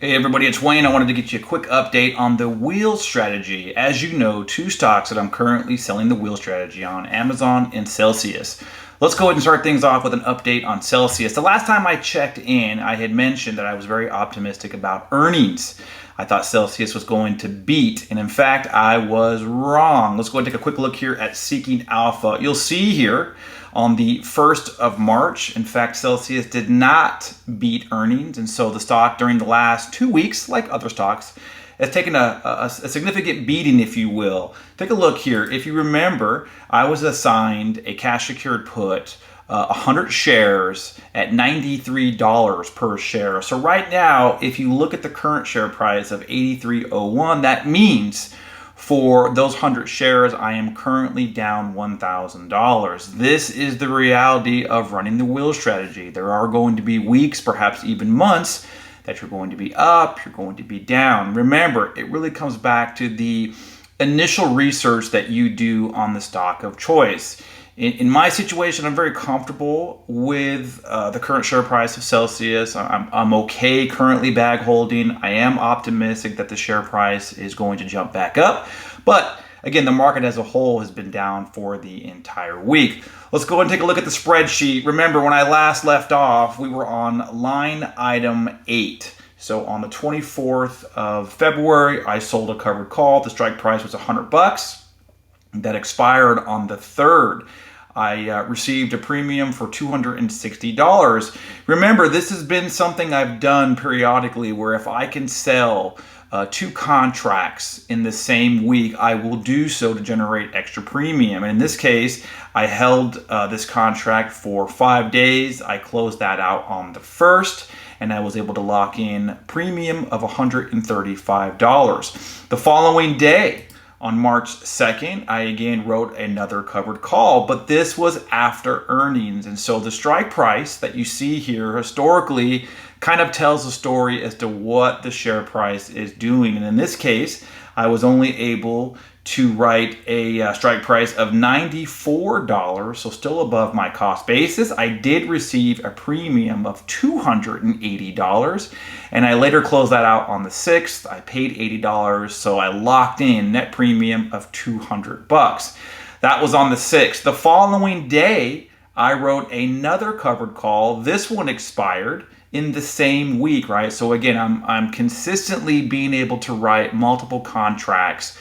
Hey everybody, it's Wayne. I wanted to get you a quick update on the wheel strategy. As you know, two stocks that I'm currently selling the wheel strategy on, Amazon and Celsius. Let's go ahead and start things off with an update on Celsius. The last time I checked in, I had mentioned that I was very optimistic about earnings. I thought Celsius was going to beat, and in fact, I was wrong. Let's go ahead and take a quick look here at Seeking Alpha. You'll see here on the 1st of March, in fact, Celsius did not beat earnings, and so the stock during the last 2 weeks, like other stocks, has taken a significant beating, if you will. Take a look here. If you remember, I was assigned a cash secured put, 100 shares at $93 per share. So right now, if you look at the current share price of $83.01, that means for those 100 shares, I am currently down $1,000. This is the reality of running the wheel strategy. There are going to be weeks, perhaps even months, that you're going to be up, you're going to be down. Remember, it really comes back to the initial research that you do on the stock of choice. In my situation, I'm very comfortable with the current share price of Celsius. I'm okay currently bag holding. I am optimistic that the share price is going to jump back up. But again, the market as a whole has been down for the entire week. Let's go ahead and take a look at the spreadsheet. Remember, when I last left off, we were on line item 8. So on the 24th of February, I sold a covered call. The strike price was $100. That expired on the 3rd. I received a premium for $260. Remember, this has been something I've done periodically where if I can sell 2 contracts in the same week, I will do so to generate extra premium. And in this case, I held this contract for 5 days. I closed that out on the 1st. And I was able to lock in premium of $135. The following day, on March 2nd, I again wrote another covered call, but this was after earnings. And so the strike price that you see here historically kind of tells a story as to what the share price is doing. And in this case, I was only able to write a strike price of $94, so still above my cost basis. I did receive a premium of $280, and I later closed that out on the 6th. I paid $80, so I locked in net premium of $200. That was on the 6th. The following day, I wrote another covered call. This one expired in the same week, right? So again, I'm consistently being able to write multiple contracts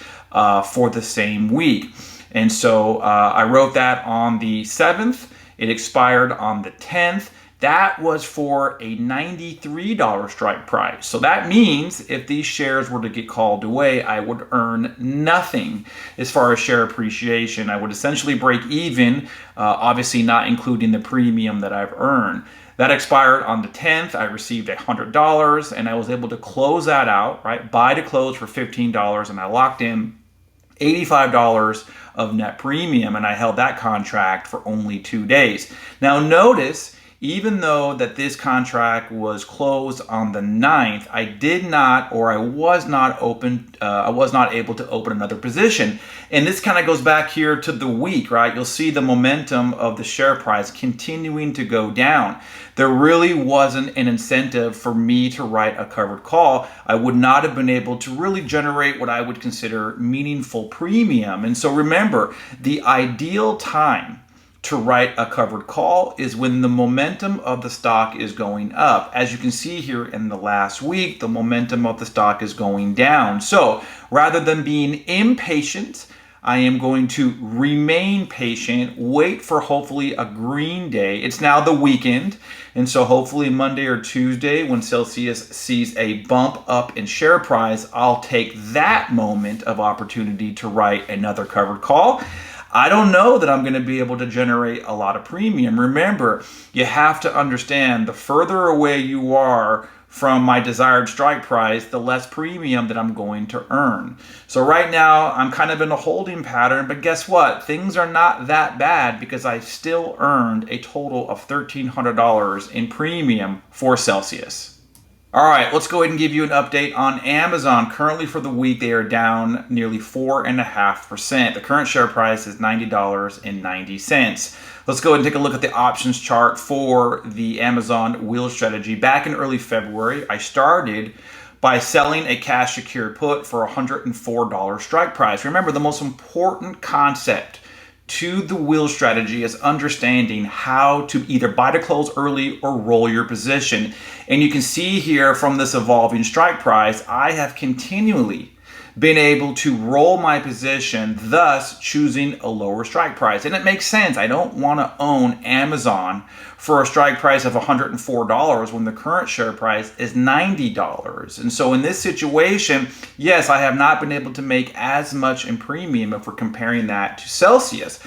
for the same week. And so I wrote that on the 7th. It expired on the 10th. That was for a $93 strike price. So that means if these shares were to get called away, I would earn nothing as far as share appreciation. I would essentially break even, obviously not including the premium that I've earned. That expired on the 10th. I received $100 and I was able to close that out, right? Buy to close for $15, and I locked in $85 of net premium, and I held that contract for only 2 days. Now notice, even though that this contract was closed on the 9th, I did not, or I was not able to open another position. And this kind of goes back here to the week, right? You'll see the momentum of the share price continuing to go down. There really wasn't an incentive for me to write a covered call. I would not have been able to really generate what I would consider meaningful premium. And so remember, the ideal time to write a covered call is when the momentum of the stock is going up. As you can see here in the last week, the momentum of the stock is going down. So rather than being impatient, I am going to remain patient, wait for hopefully a green day. It's now the weekend, and so hopefully Monday or Tuesday when Celsius sees a bump up in share price, I'll take that moment of opportunity to write another covered call. I don't know that I'm going to be able to generate a lot of premium. Remember, you have to understand the further away you are from my desired strike price, the less premium that I'm going to earn. So right now, I'm kind of in a holding pattern, but guess what? Things are not that bad because I still earned a total of $1,300 in premium for Celsius. All right, let's go ahead and give you an update on Amazon. Currently for the week, they are down nearly 4.5%. The current share price is $90.90. Let's go ahead and take a look at the options chart for the Amazon wheel strategy. Back in early February, I started by selling a cash secured put for $104 strike price. Remember, the most important concept to the wheel strategy is understanding how to either buy to close early or roll your position. And you can see here from this evolving strike price, I have continually been able to roll my position, thus choosing a lower strike price. And it makes sense. I don't want to own Amazon for a strike price of $104 when the current share price is $90. And so in this situation, yes, I have not been able to make as much in premium if we're comparing that to Celsius.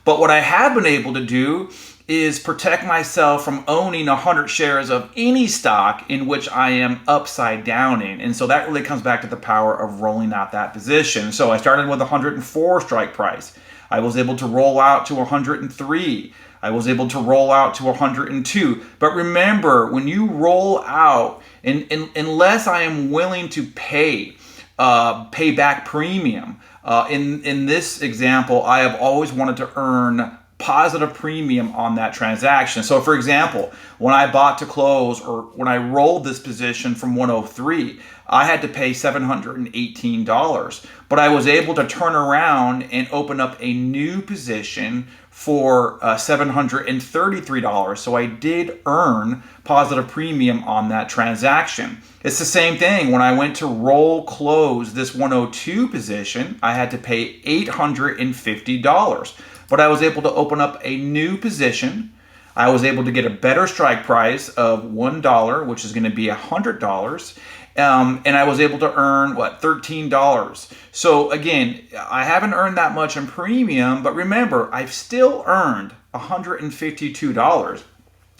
But what I have been able to do is protect myself from owning 100 shares of any stock in which I am upside down in. And so that really comes back to the power of rolling out that position. So I started with 104 strike price. I was able to roll out to 103. I was able to roll out to 102. But remember, when you roll out, unless I am willing to pay back premium, in this example, I have always wanted to earn positive premium on that transaction. So for example, when I bought to close or when I rolled this position from 103, I had to pay $718, but I was able to turn around and open up a new position for $733. So I did earn positive premium on that transaction. It's the same thing when I went to roll close this 102 position, I had to pay $850. But I was able to open up a new position. I was able to get a better strike price of $1, which is going to be $100. And I was able to earn, $13. So again, I haven't earned that much in premium, but remember, I've still earned $152.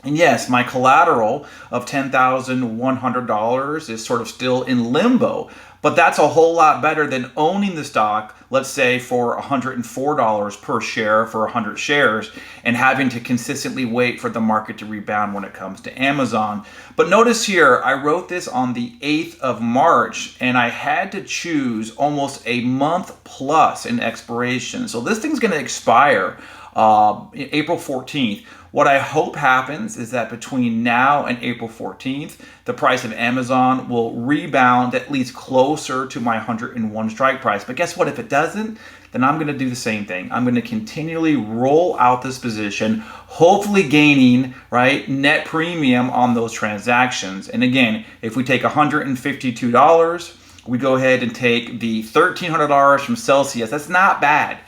And yes, my collateral of $10,100 is sort of still in limbo, but that's a whole lot better than owning the stock, let's say for $104 per share for 100 shares and having to consistently wait for the market to rebound when it comes to Amazon. But notice here, I wrote this on the 8th of March and I had to choose almost a month plus in expiration. So this thing's going to expire April 14th. What I hope happens is that between now and April 14th, the price of Amazon will rebound at least closer to my 101 strike price. But guess what? If it doesn't, then I'm going to do the same thing. I'm going to continually roll out this position, hopefully gaining net premium on those transactions. And again, if we take $152, we go ahead and take the $1,300 from Celsius. That's not bad.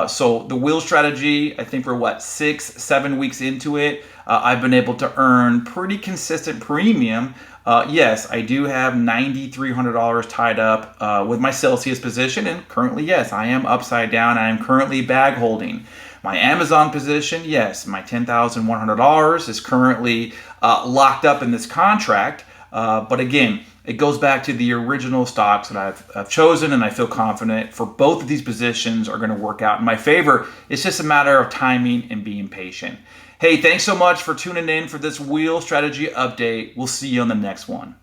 So the wheel strategy, I think we're 6-7 weeks into it. I've been able to earn pretty consistent premium. Yes, I do have $9,300 tied up with my Celsius position, and currently, yes, I am upside down. I am currently bag holding. My Amazon position, yes, my $10,100 is currently locked up in this contract. But again, it goes back to the original stocks that I've chosen, and I feel confident for both of these positions are going to work out in my favor. It's just a matter of timing and being patient. Hey, thanks so much for tuning in for this wheel strategy update. We'll see you on the next one.